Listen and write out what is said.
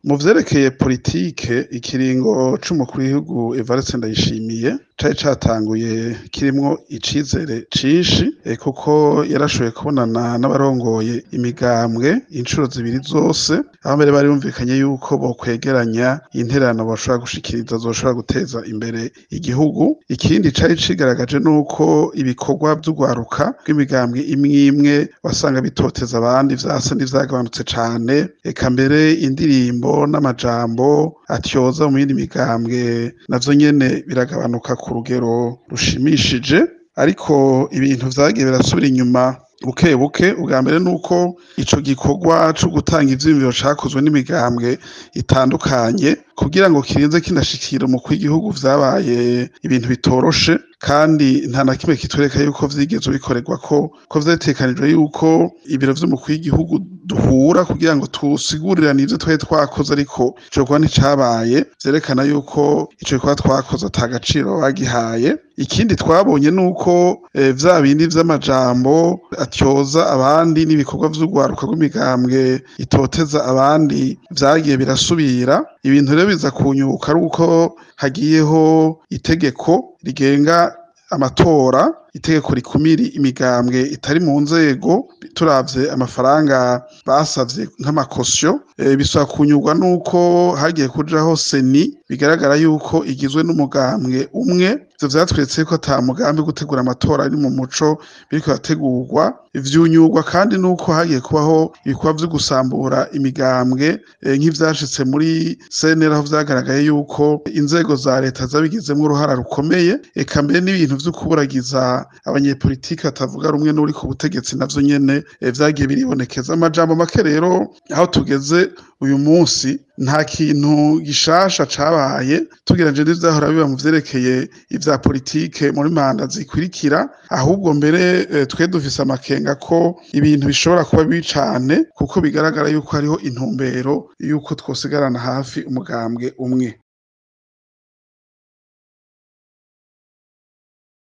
Mu vyerekeye politike, ikiringo c'umukuru w'igihugu Evariste Ndayishimiye cari catanguye kirimwo icizere cinshi, kuko yarashoboye kubonana n'abarongoye imigambwe incuro zibiri zose, aho mbere bari bumvikanye yuko bokwegeranya intererano boshobora gushikiriza zoshobora guteza imbere igihugu. Ikindi cari cigaragaje nuko ibikorwa vy'urwaruka rw'imigambwe imwe imwe wasanga bitoteza abandi, vyasa n'ivyagabanutse cane, eka mbere indirimbo n'amajambo atyoza mu yindi migambwe navyo nyene biragabanuka ku rugero rushimishije, ariko ibintu vyagiye birasubira inyuma buke buke. Ubwa mbere nuko ico gikorwa co gutanga ivyiyumviro cakozwe n'imigambwe itandukanye kugira ngo kirinze kinashikira umukuru w'igihugu vyabaye ibintu bitoroshe, kandi nta na kimwe kitwereka yuko vyigeze bikorerwa ko vyategekanijwe yuko ibiro vy'umukuru w'igihugu duhura kugira ngo tusigurirane ivyo twari twakoze, ariko ico gikorwa nticabaye, vyerekana yuko ico gikorwa twakoze ata gaciro bagihaye. Ikindi twabonye nuko vya bindi vy'amajambo atyoza abandi n'ibikorwa vy'urwaruka rw'imigambwe itoteza abandi vyagiye birasubira. Ibintu rero biza kunyuka ari uko hagiyeho itegeko rigenga amatora, itegeko rikumira imigambwe itari mu nzego. Turavye amafaranga basavye nk'amakosyo, bisaba kunyurwa nuko hagiye kujaho seni bigaragara yuko igizwe n'umugambwe umwe. Ivyo vyatweretse ko ata mugambi gutegura amatora ari mu muco biriko birategurwa. Vyunyurwa kandi nuko hagiye kubaho ibikorwa vyo gusambura imigambwe, nk'ivyashitse muri CNL, aho vyagaragaye yuko inzego za leta zabigizemwo uruhara rukomeye, eka mbere n'ibintu vyo kuburagiza abanyepolitiki batavuga rumwe n'uri ku butegetsi navyo nyene vyagiye biribonekeza. Amajambo make rero aho tugeze uyu munsi nta kintu gishasha cabaye tugereranije n'ivyahora biba mu vyerekeye ivya politike muri manda zikurikira, ahubwo mbere twe dufise amakenga ko ibintu bishobora kuba bibi cane, kuko bigaragara yuko hariho intumbero yuko twosigarana hafi umugambwe umwe.